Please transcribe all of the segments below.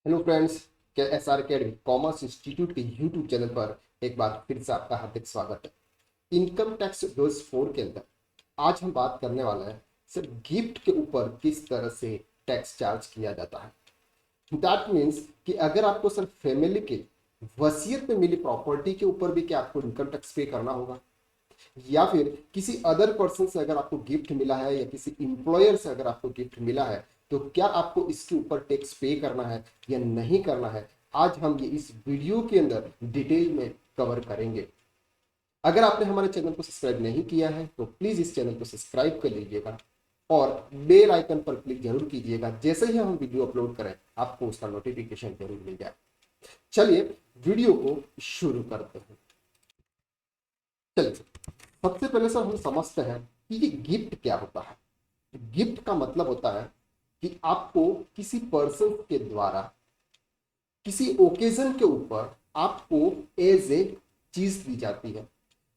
Hello friends, क्या S R academy commerce institute के YouTube channel पर एक बार फिर से आपका हार्दिक स्वागत है। इनकम टैक्स डोज 4 के अंदर आज हम बात करने वाले हैं सर गिफ्ट के ऊपर किस तरह से टैक्स चार्ज किया जाता है। दैट मीन्स कि अगर आपको सर फैमिली के वसीयत में मिली प्रॉपर्टी के ऊपर भी क्या आपको इनकम टैक्स पे करना होगा, या फिर किसी अदर पर्सन से अगर आपको गिफ्ट मिला है या किसी इंप्लॉयर से अगर आपको गिफ्ट मिला है तो क्या आपको इसके ऊपर टैक्स पे करना है या नहीं करना है। आज हम ये इस वीडियो के अंदर डिटेल में कवर करेंगे। अगर आपने हमारे चैनल को सब्सक्राइब नहीं किया है तो प्लीज इस चैनल को सब्सक्राइब कर लीजिएगा और बेल आइकन पर क्लिक जरूर कीजिएगा। जैसे ही हम वीडियो अपलोड करें आपको उसका नोटिफिकेशन जरूर मिल जाए। चलिए वीडियो को शुरू करते हैं। चलिए सबसे पहले सर हम समझते हैं कि ये गिफ्ट क्या होता है। गिफ्ट का मतलब होता है कि आपको किसी पर्सन के द्वारा किसी ओकेजन के ऊपर आपको एज ए चीज दी जाती है।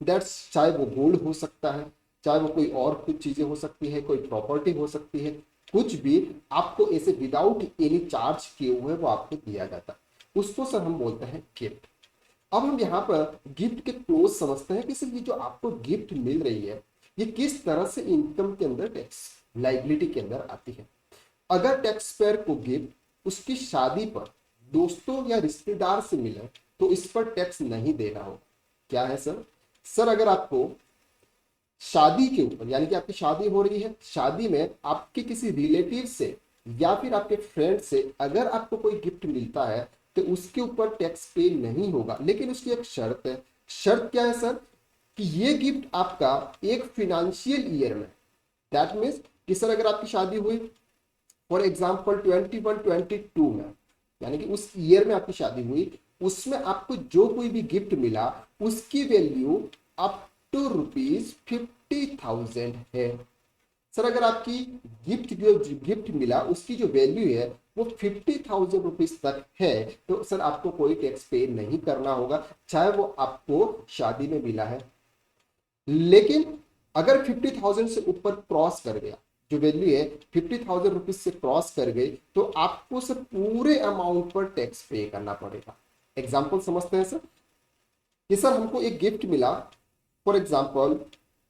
दैट्स चाहे वो गोल्ड हो सकता है, चाहे वो कोई और कुछ चीजें हो सकती है, कोई प्रॉपर्टी हो सकती है, कुछ भी आपको ऐसे विदाउट एनी चार्ज किए हुए वो आपको दिया जाता है। उसको सर हम बोलते हैं गिफ्ट। अब हम यहाँ पर गिफ्ट के क्लोज समझते हैं कि सर ये जो आपको गिफ्ट मिल रही है ये किस तरह से इनकम के अंदर टैक्स लाइबिलिटी के अंदर आती है। अगर टैक्स पेयर को गिफ्ट उसकी शादी पर दोस्तों या रिश्तेदार से मिले तो इस पर टैक्स नहीं देना होगा। क्या है सर? सर अगर आपको शादी के ऊपर यानी कि आपकी शादी हो रही है, शादी में आपके किसी रिलेटिव से या फिर आपके फ्रेंड से अगर आपको कोई गिफ्ट मिलता है तो उसके ऊपर टैक्स पे नहीं होगा, लेकिन उसकी एक शर्त है। शर्त क्या है सर? कि ये गिफ्ट आपका एक फिनेंशियल ईयर में, दैट मीन्स कि सर अगर आपकी शादी हुई फॉर एग्जाम्पल 21-22 में, यानी कि उस ईयर में आपकी शादी हुई, उसमें आपको जो कोई भी गिफ्ट मिला उसकी वैल्यू अप टू ₹50,000 है। सर अगर आपकी गिफ्ट जो गिफ्ट मिला उसकी जो वैल्यू है वो ₹50,000 तक है तो सर आपको कोई टैक्स पे नहीं करना होगा, चाहे वो आपको शादी में मिला है। लेकिन अगर 50,000 से ऊपर क्रॉस कर गया, जो वैल्यू है ₹50,000 से क्रॉस कर गई, तो आपको सर पूरे अमाउंट पर टैक्स पे करना पड़ेगा। एग्जाम्पल समझते हैं सर कि सर हमको एक गिफ्ट मिला, फॉर एग्जाम्पल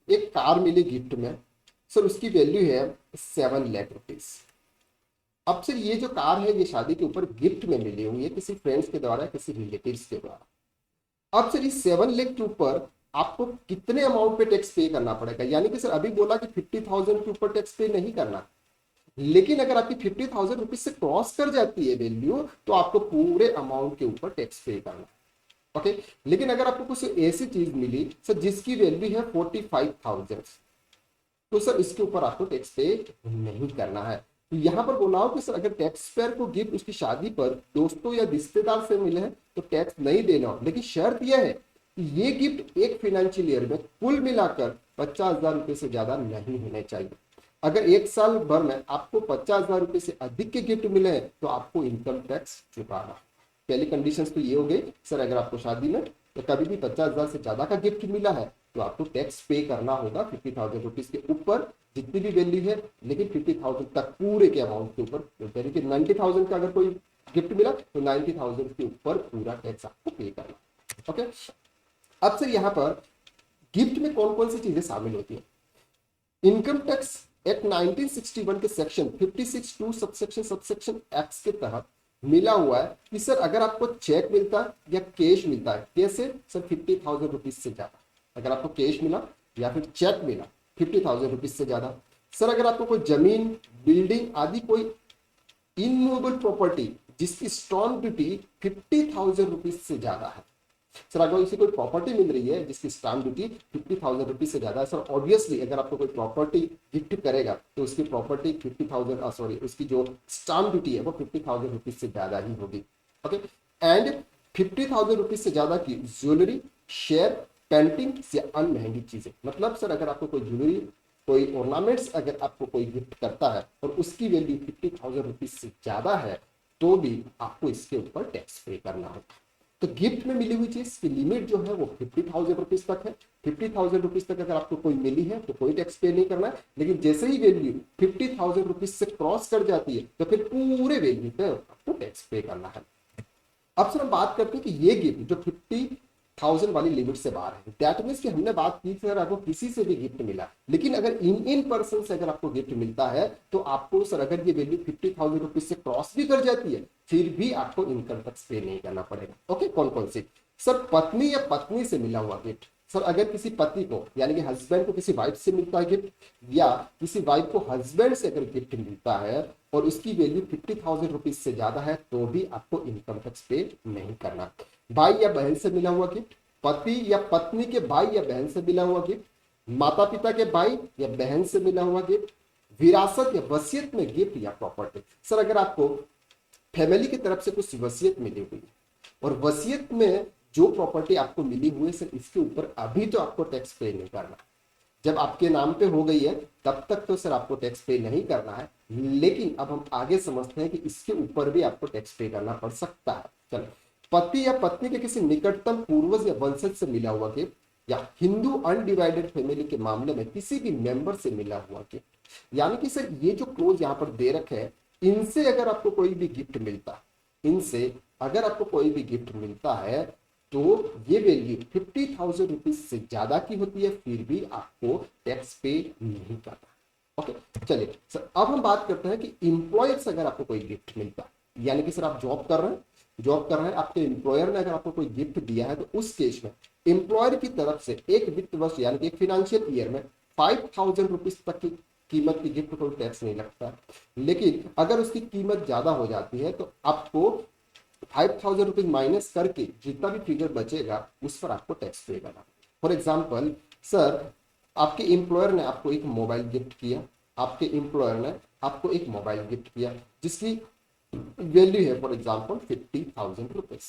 एक कार मिली गिफ्ट में, सर उसकी वैल्यू है ₹7 लाख। अब सर ये जो कार है ये शादी के ऊपर गिफ्ट में मिली हुई है किसी फ्रेंड्स के द्वारा, किसी रिलेटिव्स के द्वारा। अब सर इस 7 लाख के ऊपर आपको कितने अमाउंट पे टैक्स पे करना पड़ेगा? यानी कि सर अभी बोला कि 50,000 के ऊपर टैक्स पे नहीं करना, लेकिन अगर आपकी ₹50,000 से क्रॉस कर जाती है वैल्यू तो आपको पूरे अमाउंट के ऊपर टैक्स पे करना। ओके, लेकिन अगर आपको कुछ ऐसी चीज मिली सर जिसकी वैल्यू है 45,000, तो सर इसके ऊपर आपको टैक्स पे नहीं करना है। तो यहां पर बोला हो कि सर अगर टैक्स पेयर को गिफ्ट उसकी शादी पर दोस्तों या रिश्तेदार से मिले हैं तो टैक्स नहीं देना हो, लेकिन शर्त यह है कि ये गिफ्ट एक फाइनेंशियल ईयर में कुल मिलाकर ₹50,000 से ज्यादा नहीं होने चाहिए। अगर एक साल भर में आपको ₹50,000 से अधिक के गिफ्ट मिले हैं तो आपको इनकम टैक्स चुकाना। पहली कंडीशन तो ये हो गई सर अगर आपको शादी में तो कभी भी 50,000 से ज्यादा का गिफ्ट मिला है तो आपको टैक्स पे करना होगा ₹50,000 के ऊपर जितनी भी वैल्यू है, लेकिन 50,000 तक पूरे के अमाउंट के ऊपर, यानी कि 90,000 का अगर कोई गिफ्ट मिला तो 90,000 के ऊपर पूरा टैक्स आपको पे करना। ओके, अब सर यहाँ पर गिफ्ट में कौन कौन सी चीजें शामिल होती है। इनकम टैक्स एक्ट 1961 के सेक्शन 56(2) सबसेक्शन एक्स के तहत मिला हुआ है कि सर अगर आपको चेक मिलता है या कैश मिलता है, कैसे सर ₹50,000 से ज्यादा, अगर आपको कैश मिला या फिर चेक मिला ₹50,000 से ज्यादा। सर अगर आपको कोई जमीन, बिल्डिंग आदि कोई इनमूवेबल प्रॉपर्टी जिसकी स्टॉम्प ड्यूटी ₹50,000 से ज्यादा है, सर अगर इसे कोई प्रॉपर्टी मिल रही है जिसकी स्टाम्प ड्यूटी ₹50,000 से ज्यादा है, सर ऑब्वियसली अगर आपको कोई प्रॉपर्टी गिफ्ट करेगा तो उसकी प्रॉपर्टी 50,000 सॉरी उसकी जो स्टाम्प ड्यूटी है वो ₹50,000 से ज्यादा ही होगी। ओके, एंड ₹50,000 से ज्यादा की ज्वेलरी, शेयर, पेंटिंग या अन्य महंगी चीजें, मतलब सर अगर आपको कोई ज्वेलरी, कोई ऑर्नामेंट्स अगर आपको कोई गिफ्ट करता है और उसकी वैल्यू ₹50,000 से ज्यादा है तो भी आपको इसके ऊपर टैक्स पे करना होगा। तो गिफ्ट में मिली हुई चीज की लिमिट जो है वो ₹50,000 तक है। 50,000 रुपीज तक अगर आपको कोई मिली है तो कोई टैक्स पे नहीं करना है, लेकिन जैसे ही वैल्यू 50,000 रुपीज से क्रॉस कर जाती है तो फिर पूरे वैल्यू पे आपको टैक्स पे करना है। अब सर हम बात करते हैं कि ये गिफ्ट जो 50,000 वाली लिमिट से बाहर है, दैट मीन्स कि हमने बात की सर आपको किसी से भी गिफ्ट मिला, लेकिन अगर इन पर्सन से अगर आपको गिफ्ट मिलता है तो आपको सर अगर ये वैल्यू 50,000 रुपीज से क्रॉस भी कर जाती है फिर भी आपको इनकम टैक्स पे नहीं करना पड़ेगा। ओके, कौन कौन सी? सर पत्नी या पत्नी से मिला हुआ गिफ्ट। सर अगर किसी पति को यानी कि हस्बैंड को किसी वाइफ से मिलता है गिफ्ट, या किसी वाइफ को हस्बैंड से अगर गिफ्ट मिलता है और उसकी वैल्यू 50,000 रुपीज से ज्यादा है तो भी आपको इनकम टैक्स पे नहीं करना। भाई या बहन से मिला हुआ गिफ्ट, पति या पत्नी के भाई या बहन से मिला हुआ गिफ्ट, माता पिता के भाई या बहन से मिला हुआ गिफ्ट, विरासत या वसीयत में गिफ्ट या प्रॉपर्टी। सर अगर आपको फैमिली की तरफ से कुछ वसीयत मिली हुई है और वसीयत में जो प्रॉपर्टी आपको मिली हुई है सर इसके ऊपर अभी तो आपको टैक्स पे नहीं करना। जब आपके नाम पे हो गई है तब तक तो सर आपको टैक्स पे नहीं करना है, लेकिन अब हम आगे समझते हैं कि इसके ऊपर भी आपको टैक्स पे करना पड़ सकता है। चलो, पति या पत्नी के किसी निकटतम पूर्वज या वंशज से मिला हुआ गिफ्ट, या हिंदू अनडिवाइडेड फैमिली के मामले में किसी भी मेंबर से मिला हुआ गिफ्ट। यानी कि सर ये जो क्लोज यहाँ पर दे रखे हैं इनसे अगर आपको कोई भी गिफ्ट मिलता, इनसे अगर आपको कोई भी गिफ्ट मिलता है तो ये वैल्यू 50,000 रुपीज से ज्यादा की होती है फिर भी आपको टैक्स पे नहीं करना। ओके, चलिए सर अब हम बात करते हैं कि इंप्लॉयर से अगर आपको कोई गिफ्ट मिलता है, यानी कि सर आप जॉब कर रहे हैं, आपके एम्प्लॉयर ने अगर आपको कोई गिफ्ट दिया है तो उस केस में एम्प्लॉयर की तरफ से एक वित्त वर्ष यानी कि एक फाइनेंशियल ईयर में 5,000 रुपीज तक की कीमत की गिफ्ट को टैक्स नहीं लगता, लेकिन अगर उसकी कीमत ज्यादा हो जाती है तो आपको 5,000 रुपीज माइनस करके जितना भी फिगर बचेगा उस पर आपको टैक्स पे करना। फॉर एग्जाम्पल सर आपके एम्प्लॉयर ने आपको एक मोबाइल गिफ्ट किया, जिसकी वैल्यू है फॉर एग्जाम्पल 50,000 रुपीज।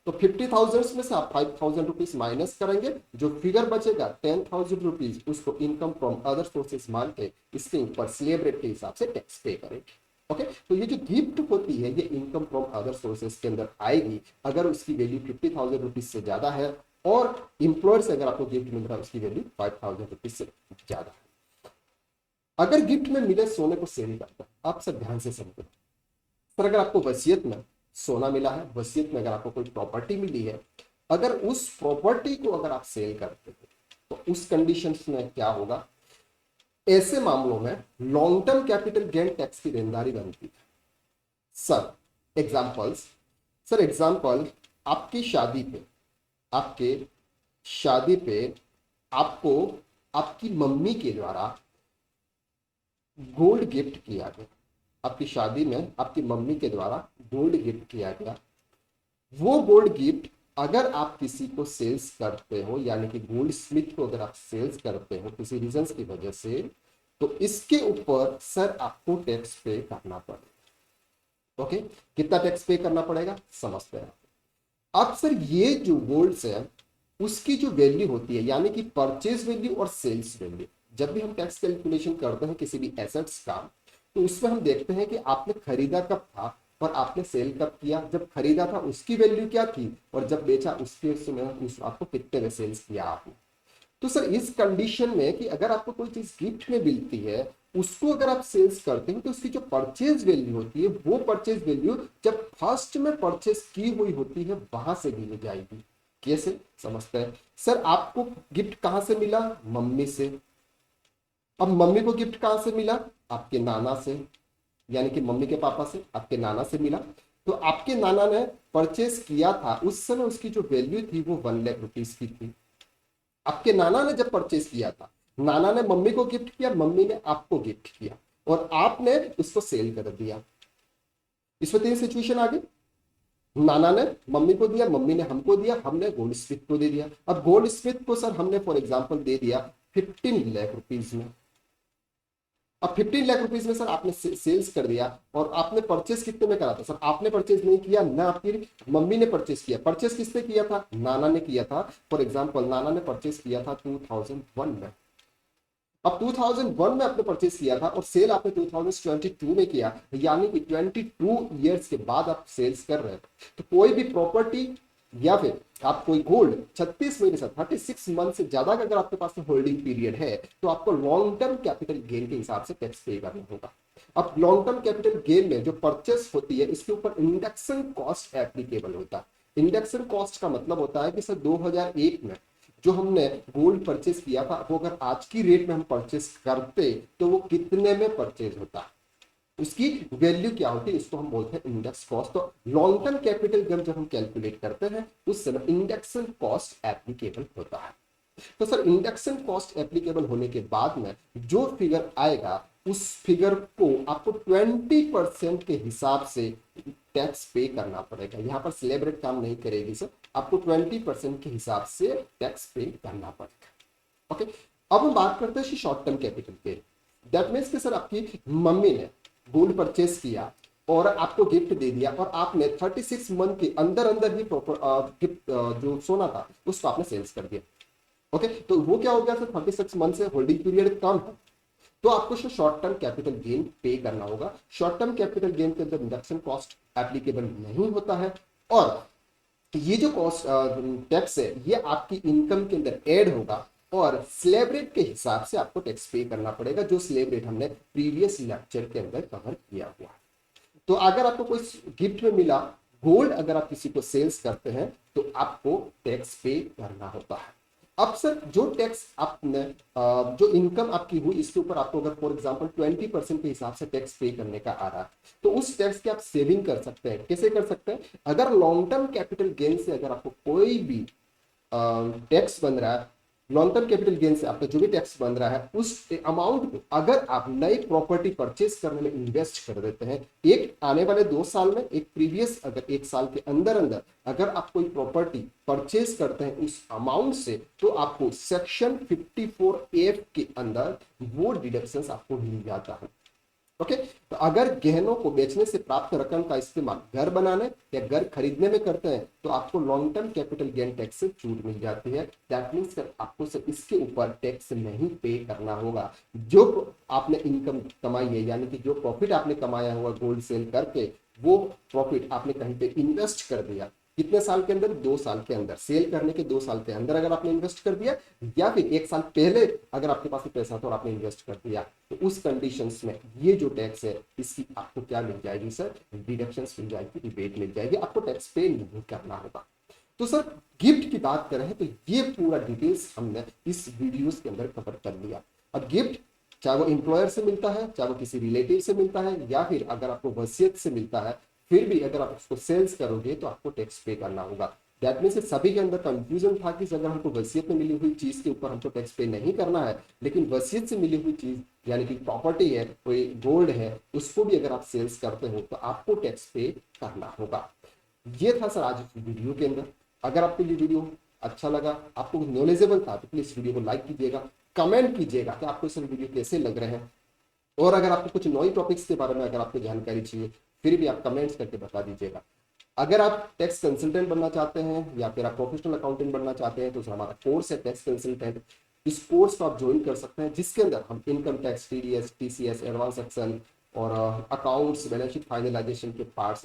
तो 50,000 में से आप 5,000 रुपीज माइनस करेंगे, जो फिगर बचेगा 10,000 रुपीज उसको इनकम फ्रॉम अदर सोर्सेस मान के इसके ऊपर स्लैब रेट के हिसाब से टैक्स पे करेंगे। ओके, तो ये जो गिफ्ट होती है ये इनकम फ्रॉम अदर सोर्सेस के अंदर आएगी अगर उसकी वैल्यू 50,000 रुपीज से ज्यादा है, और इंप्लॉयर से अगर आपको गिफ्ट मिल रहा है उसकी वैल्यू 5,000 रुपीज से ज्यादा है। अगर गिफ्ट में मिले सोने को सेल करता है, आप सब ध्यान से समझो सर, अगर आपको वसीयत में सोना मिला है, वसीयत में अगर आपको कोई प्रॉपर्टी मिली है, अगर उस प्रॉपर्टी को अगर आप सेल करते हो तो उस कंडीशन में क्या होगा, ऐसे मामलों में long term capital gain tax की देनदारी बनती है। सर एग्जांपल आपकी शादी पे आपको आपकी मम्मी के द्वारा गोल्ड गिफ्ट किया गया, आपकी शादी में आपकी मम्मी के द्वारा गोल्ड गिफ्ट किया गया। वो गोल्ड गिफ्ट अगर आप किसी को सेल्स करते हो यानी कि गोल्ड स्मिथ को अगर आप सेल्स करते हो किसी रीजन की वजह से, तो इसके ऊपर सर आपको टैक्स पे करना पड़ेगा। ओके, कितना टैक्स पे करना पड़ेगा समझते हैं। अब सर ये जो गोल्ड है उसकी जो वैल्यू होती है यानी कि परचेज वैल्यू और सेल्स वैल्यू, जब भी हम टैक्स कैलकुलेशन करते हैं किसी भी एसेट्स का तो उसमें हम देखते हैं कि आपने खरीदा कब था और आपने सेल कब किया। जब खरीदा था उसकी वैल्यू क्या थी और जब बेचा उसके समय आपको कितने में सेल्स किया आपने। तो सर इस कंडीशन में कि अगर आपको कोई चीज गिफ्ट में मिलती है उसको अगर आप सेल्स करते हैं तो उसकी जो परचेज वैल्यू होती है वो परचेज वैल्यू जब फर्स्ट में परचेज की हुई होती है वहां से दी जाएगी। कैसे समझते हैं सर, आपको गिफ्ट कहां से मिला, मम्मी से। अब मम्मी को गिफ्ट कहां से मिला, आपके नाना से, यानी कि मम्मी के पापा से आपके नाना से मिला। तो आपके नाना ने परचेस किया था उस समय उसकी जो वैल्यू थी वो 1 लाख रुपीस की थी। आपके नाना ने जब परचेस किया था, नाना ने मम्मी को गिफ्ट किया, मम्मी ने आपको गिफ्ट किया और आपने उसको सेल कर दिया। इसमें 3 सिचुएशन आ गई, नाना ने मम्मी को दिया, मम्मी ने हमको दिया, हमने गोल्ड स्मिथ को दे दिया। अब गोल्ड स्मिथ को सर हमने फॉर एग्जांपल दे दिया 15 लाख रुपीस में। अब 15 लाख रुपीस में सर आपने सेल्स कर दिया और आपने परचेस कितने में करा था, सर आपने परचेस नहीं किया ना, आपकी मम्मी ने परचेस किया। परचेस किसने किया था, नाना ने किया था। फॉर एग्जांपल नाना ने परचेस किया था 2001 में। अब 2001 में आपने परचेस किया था और सेल आपने 2022 में किया, यानी कि 22 ईयर्स के बाद आप सेल्स कर रहे हैं। तो कोई भी प्रॉपर्टी या फिर आप कोई गोल्ड 36 महीने से 36 मंथ से ज्यादा का अगर आपके पास होल्डिंग पीरियड है तो आपको लॉन्ग टर्म कैपिटल गेन के हिसाब से टैक्स पे करना होगा। अब लॉन्ग टर्म कैपिटल गेन में जो परचेस होती है इसके ऊपर इंडक्शन कॉस्ट एप्लीकेबल होता है। इंडक्शन कॉस्ट का मतलब होता है कि सर 2001 में जो हमने गोल्ड परचेस किया था वो अगर आज की रेट में हम परचेस करते तो वो कितने में परचेज होता, उसकी वैल्यू क्या होती है, इसको हम बोलते हैं इंडेक्स कॉस्ट। तो लॉन्ग टर्म कैपिटल गेन जब हम कैलकुलेट करते हैं उस समय इंडक्शन कॉस्ट एप्लीकेबल होता है। तो सर इंडक्शन कॉस्ट एप्लीकेबल होने के बाद में जो फिगर आएगा उस फिगर को आपको 20% के हिसाब से टैक्स पे करना पड़ेगा। यहाँ पर स्लैब रेट काम नहीं करेगी सर, आपको 20% के हिसाब से टैक्स पे करना पड़ेगा। ओके, अब हम बात करते हैं short term capital gain. That means कि सर आपकी मम्मी ने गोल्ड परचेस किया और आपको गिफ्ट दे दिया और आपने 36 मंथ के अंदर अंदर ही प्रॉपर गिफ्ट जो सोना था उसको आपने सेल्स कर दिया। ओके, तो वो क्या हो गया सर 36 मंथ से होल्डिंग पीरियड कम है तो आपको शॉर्ट टर्म कैपिटल गेन पे करना होगा। शॉर्ट टर्म कैपिटल गेन के अंदर इंडक्शन कॉस्ट एप्लीकेबल नहीं होता है और ये जो कॉस्ट टैक्स है ये आपकी इनकम के अंदर ऐड होगा और स्लैब रेट के हिसाब से आपको टैक्स पे करना पड़ेगा, जो स्लैब रेट हमने प्रीवियस लेक्चर के अंदर कवर किया हुआ है। तो अगर आपको कोई गिफ्ट में मिला गोल्ड, अगर आप किसी को सेल्स करते हैं तो आपको टैक्स पे करना होता है। अब सर जो टैक्स आपने जो इनकम आपकी हुई इसके ऊपर आपको अगर फॉर एग्जांपल 20% के हिसाब से टैक्स पे करने का आ रहा है तो उस टैक्स की आप सेविंग कर सकते हैं। कैसे कर सकते हैं, अगर लॉन्ग टर्म कैपिटल गेन से अगर आपको कोई भी टैक्स बन रहा है, लॉन्ग टर्म कैपिटल गेन से आपका जो भी टैक्स बन रहा है उस अमाउंट को अगर आप नई प्रॉपर्टी परचेस करने में इन्वेस्ट कर देते हैं, एक आने वाले 2 साल में, एक प्रीवियस अगर 1 साल के अंदर अंदर अगर आप कोई प्रॉपर्टी परचेस करते हैं उस अमाउंट से तो आपको सेक्शन 54F के अंदर वो डिडक्शन आपको मिल जाता है। ओके, तो अगर गहनों को बेचने से प्राप्त रकम का इस्तेमाल घर बनाने या घर खरीदने में करते हैं तो आपको long term capital gain tax से छूट मिल जाती है। दैट मीन्स आपको सिर्फ इसके ऊपर टैक्स नहीं पे करना होगा। जो आपने इनकम कमाई है यानी कि जो प्रॉफिट आपने कमाया हुआ गोल्ड सेल करके वो प्रॉफिट आपने कहीं पे इन्वेस्ट कर दिया, कितने साल के अंदर, 2 साल के अंदर, सेल करने के 2 साल के अंदर अगर आपने इन्वेस्ट कर दिया या फिर 1 साल पहले अगर आपके पास पैसा था और आपने इन्वेस्ट कर दिया तो उस कंडीशंस में ये जो टैक्स है इसकी आपको क्या मिल जाएगी सर, डिडक्शंस मिल जाएगी, रिबेट मिल जाएगी, आपको टैक्स पे नहीं करना होगा। तो सर गिफ्ट की बात करें तो ये पूरा डिटेल्स हमने इस वीडियोस के अंदर कवर कर लिया। अब गिफ्ट चाहे वो एम्प्लॉयर से मिलता है, चाहे वो किसी रिलेटिव से मिलता है या फिर अगर आपको वसीयत से मिलता है, फिर भी अगर आप उसको सेल्स करोगे तो आपको टैक्स पे करना होगा। दैट मीन्स सभी के अंदर कंफ्यूजन था कि अगर हमको वसीयत में मिली हुई चीज के ऊपर हमको टैक्स पे नहीं करना है, लेकिन वसीयत से मिली हुई चीज यानी कि प्रॉपर्टी है, कोई गोल्ड है, उसको भी अगर आप सेल्स करते हो तो आपको टैक्स पे करना होगा। ये था सर आज इस वीडियो के अंदर। अगर आपको ये वीडियो अच्छा लगा, आपको नॉलेजेबल था तो प्लीज वीडियो को लाइक कीजिएगा, कमेंट कीजिएगा कि आपको इस वीडियो कैसे लग रहे हैं और अगर आपको कुछ नई टॉपिक्स के बारे में अगर आपको जानकारी चाहिए फिर भी आप कमेंट्स करके बता दीजिएगा। अगर आप टैक्स कंसल्टेंट बनना चाहते हैं या फिर आप प्रोफेशनल अकाउंटेंट बनना चाहते हैं तो हमारा कोर्स है टैक्स कंसल्टेंट। इस कोर्स को आप ज्वाइन कर सकते हैं जिसके अंदर हम income tax, TDS, TCS, advance section और अकाउंट्स, बैलेंस शीट फाइनलाइजेशन के पार्ट्स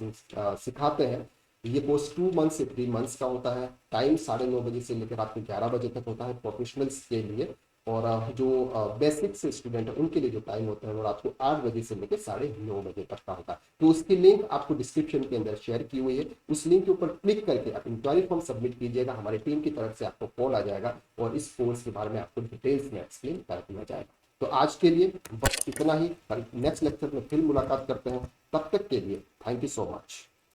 सिखाते हैं। ये कोर्स 2 मंथ से 3 मंथ्स का होता है। टाइम 9:30 बजे से लेकर रात में 11 बजे तक होता है प्रोफेशनल्स के लिए और जो बेसिक से स्टूडेंट है उनके लिए जो टाइम होता है वो रात को 8 बजे से लेकर 9:30 बजे तक का होता है। तो उसकी लिंक आपको डिस्क्रिप्शन के अंदर शेयर की हुई है, उस लिंक के ऊपर क्लिक करके आप इंक्वायरी फॉर्म सबमिट कीजिएगा, हमारी टीम की तरफ से आपको कॉल आ जाएगा और इस कोर्स के बारे में आपको डिटेल्स में एक्सप्लेन कर दिया जाएगा। तो आज के लिए बस इतना ही, नेक्स्ट लेक्चर में फिर मुलाकात करते हैं, तब तक के लिए थैंक यू सो मच।